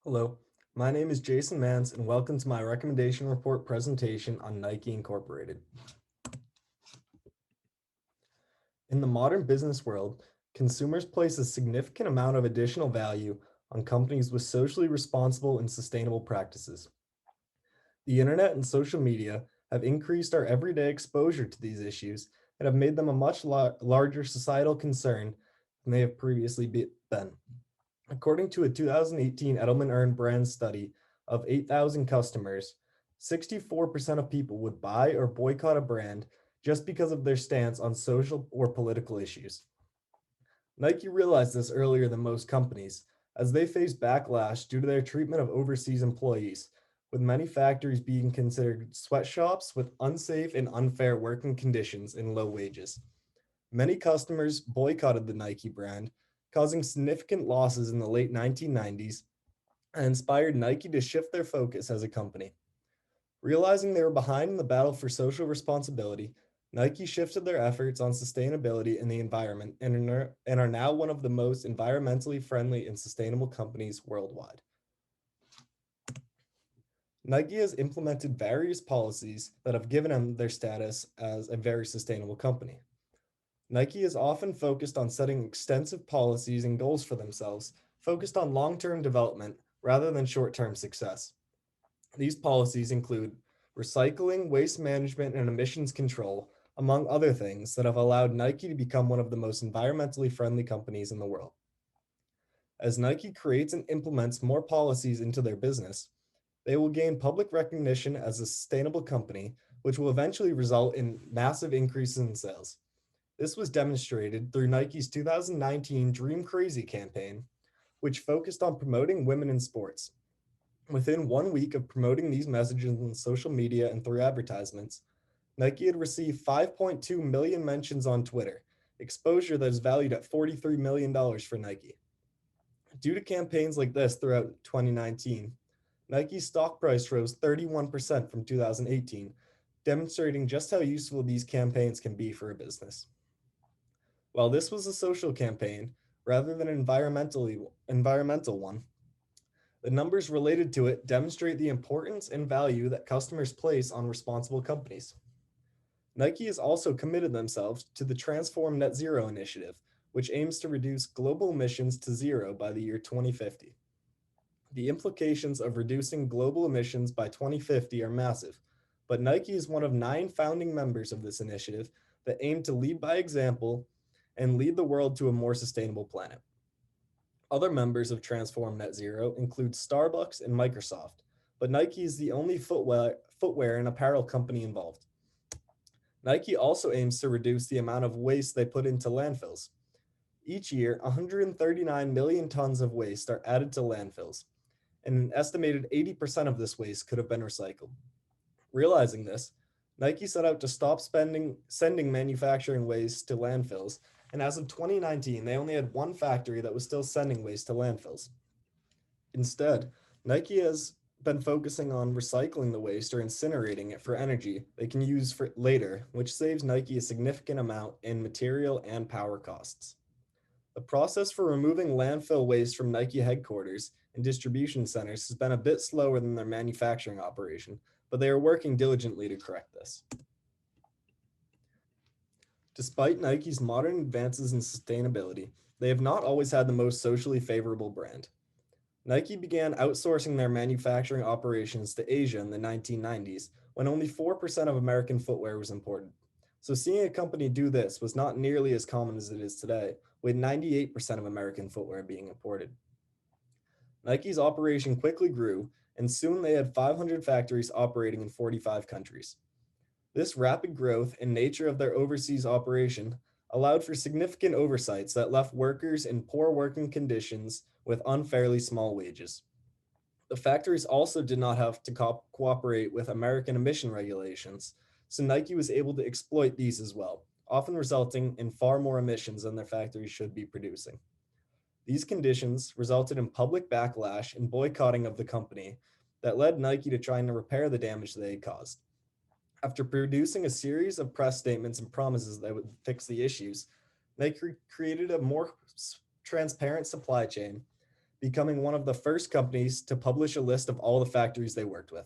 Hello, my name is Jason Mans, and welcome to my recommendation report presentation on Nike Incorporated. In the modern business world, consumers place a significant amount of additional value on companies with socially responsible and sustainable practices. The internet and social media have increased our everyday exposure to these issues and have made them a much larger societal concern than they have previously been. According to a 2018 Edelman Earned Brand study of 8,000 customers, 64% of people would buy or boycott a brand just because of their stance on social or political issues. Nike realized this earlier than most companies, as they faced backlash due to their treatment of overseas employees, with many factories being considered sweatshops with unsafe and unfair working conditions and low wages. Many customers boycotted the Nike brand, causing significant losses in the late 1990s and inspired Nike to shift their focus as a company. Realizing they were behind in the battle for social responsibility, Nike shifted their efforts on sustainability and the environment and are now one of the most environmentally friendly and sustainable companies worldwide. Nike has implemented various policies that have given them their status as a very sustainable company. Nike is often focused on setting extensive policies and goals for themselves, focused on long term development rather than short term success. These policies include recycling, waste management, and emissions control, among other things that have allowed Nike to become one of the most environmentally friendly companies in the world. As Nike creates and implements more policies into their business, they will gain public recognition as a sustainable company, which will eventually result in massive increases in sales. This was demonstrated through Nike's 2019 Dream Crazy campaign, which focused on promoting women in sports. Within 1 week of promoting these messages on social media and through advertisements, Nike had received 5.2 million mentions on Twitter, exposure that is valued at $43 million for Nike. Due to campaigns like this throughout 2019, Nike's stock price rose 31% from 2018, demonstrating just how useful these campaigns can be for a business. While this was a social campaign rather than an environmental one, the numbers related to it demonstrate the importance and value that customers place on responsible companies. Nike has also committed themselves to the Transform Net Zero initiative, which aims to reduce global emissions to zero by the year 2050. The implications of reducing global emissions by 2050 are massive, but Nike is one of 9 founding members of this initiative that aim to lead by example and lead the world to a more sustainable planet. Other members of Transform Net Zero include Starbucks and Microsoft, but Nike is the only footwear and apparel company involved. Nike also aims to reduce the amount of waste they put into landfills. Each year, 139 million tons of waste are added to landfills, and an estimated 80% of this waste could have been recycled. Realizing this, Nike set out to stop sending manufacturing waste to landfills, and as of 2019, they only had one factory that was still sending waste to landfills. Instead, Nike has been focusing on recycling the waste or incinerating it for energy they can use for later, which saves Nike a significant amount in material and power costs. The process for removing landfill waste from Nike headquarters and distribution centers has been a bit slower than their manufacturing operation, but they are working diligently to correct this. Despite Nike's modern advances in sustainability, they have not always had the most socially favorable brand. Nike began outsourcing their manufacturing operations to Asia in the 1990s when only 4% of American footwear was imported. So seeing a company do this was not nearly as common as it is today, with 98% of American footwear being imported. Nike's operation quickly grew, and soon they had 500 factories operating in 45 countries. This rapid growth and nature of their overseas operation allowed for significant oversights that left workers in poor working conditions with unfairly small wages. The factories also did not have to cooperate with American emission regulations, so Nike was able to exploit these as well, often resulting in far more emissions than their factories should be producing. These conditions resulted in public backlash and boycotting of the company that led Nike to trying to repair the damage they had caused. After producing a series of press statements and promises that would fix the issues, they created a more transparent supply chain, becoming one of the first companies to publish a list of all the factories they worked with.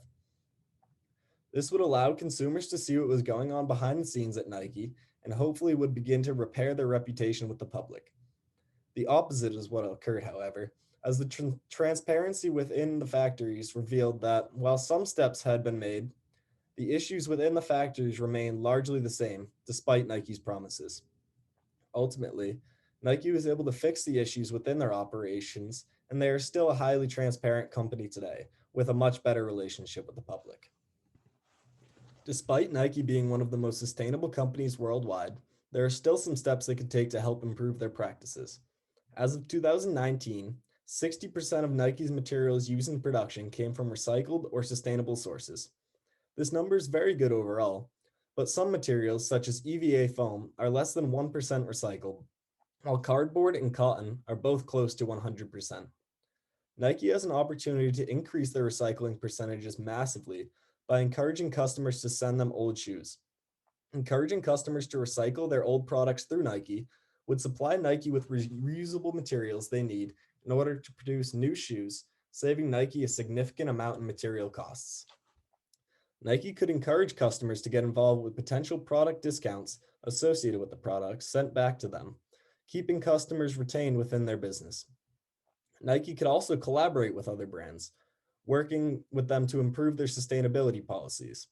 This would allow consumers to see what was going on behind the scenes at Nike and hopefully would begin to repair their reputation with the public. The opposite is what occurred, however, as the transparency within the factories revealed that while some steps had been made, the issues within the factories remained largely the same, despite Nike's promises. Ultimately, Nike was able to fix the issues within their operations, and they are still a highly transparent company today, with a much better relationship with the public. Despite Nike being one of the most sustainable companies worldwide, there are still some steps they could take to help improve their practices. As of 2019, 60% of Nike's materials used in production came from recycled or sustainable sources. This number is very good overall, but some materials, such as EVA foam, are less than 1% recycled, while cardboard and cotton are both close to 100%. Nike has an opportunity to increase their recycling percentages massively by encouraging customers to send them old shoes. Encouraging customers to recycle their old products through Nike would supply Nike with reusable materials they need in order to produce new shoes, saving Nike a significant amount in material costs. Nike could encourage customers to get involved with potential product discounts associated with the products sent back to them, keeping customers retained within their business. Nike could also collaborate with other brands, working with them to improve their sustainability policies.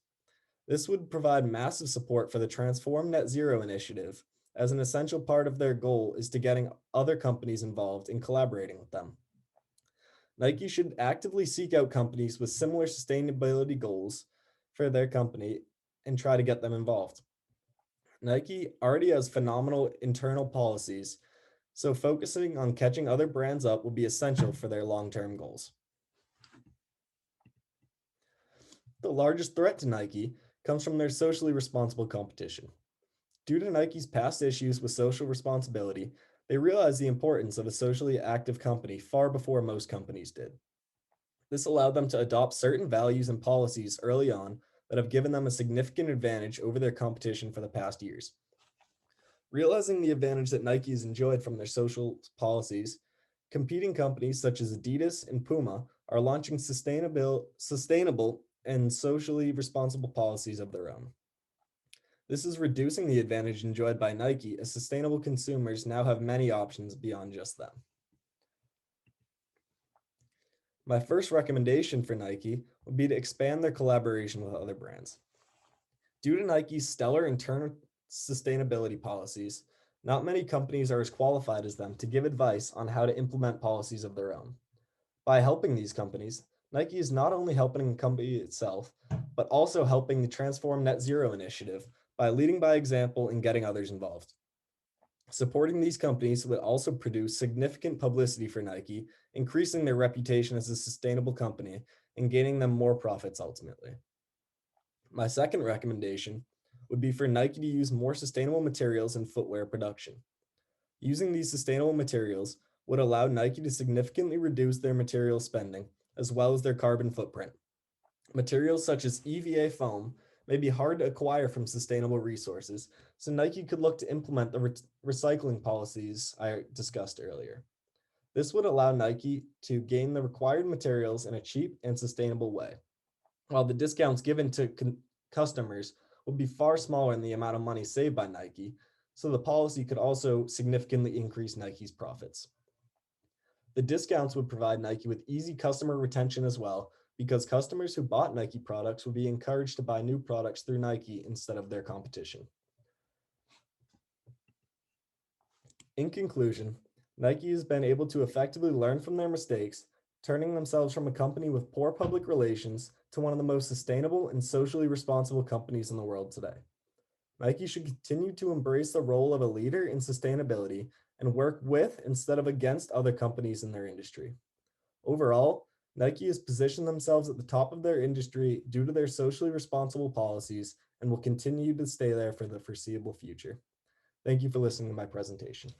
This would provide massive support for the Transform Net Zero initiative, as an essential part of their goal is to getting other companies involved in collaborating with them. Nike should actively seek out companies with similar sustainability goals for their company and try to get them involved. Nike already has phenomenal internal policies, so focusing on catching other brands up will be essential for their long-term goals. The largest threat to Nike comes from their socially responsible competition. Due to Nike's past issues with social responsibility, they realized the importance of a socially active company far before most companies did. This allowed them to adopt certain values and policies early on that have given them a significant advantage over their competition for the past years. Realizing the advantage that Nike has enjoyed from their social policies, competing companies such as Adidas and Puma are launching sustainable and socially responsible policies of their own. This is reducing the advantage enjoyed by Nike, as sustainable consumers now have many options beyond just them. My first recommendation for Nike would be to expand their collaboration with other brands. Due to Nike's stellar internal sustainability policies, not many companies are as qualified as them to give advice on how to implement policies of their own. By helping these companies, Nike is not only helping the company itself, but also helping the Transform Net Zero initiative by leading by example and getting others involved. Supporting these companies would also produce significant publicity for Nike, increasing their reputation as a sustainable company and gaining them more profits ultimately. My second recommendation would be for Nike to use more sustainable materials in footwear production. Using these sustainable materials would allow Nike to significantly reduce their material spending as well as their carbon footprint. Materials such as EVA foam may be hard to acquire from sustainable resources, so Nike could look to implement the recycling policies I discussed earlier. This would allow Nike to gain the required materials in a cheap and sustainable way, while the discounts given to customers would be far smaller than the amount of money saved by Nike, so the policy could also significantly increase Nike's profits. The discounts would provide Nike with easy customer retention as well, because customers who bought Nike products would be encouraged to buy new products through Nike instead of their competition. In conclusion, Nike has been able to effectively learn from their mistakes, turning themselves from a company with poor public relations to one of the most sustainable and socially responsible companies in the world today. Nike should continue to embrace the role of a leader in sustainability and work with instead of against other companies in their industry. Overall, Nike has positioned themselves at the top of their industry due to their socially responsible policies and will continue to stay there for the foreseeable future. Thank you for listening to my presentation.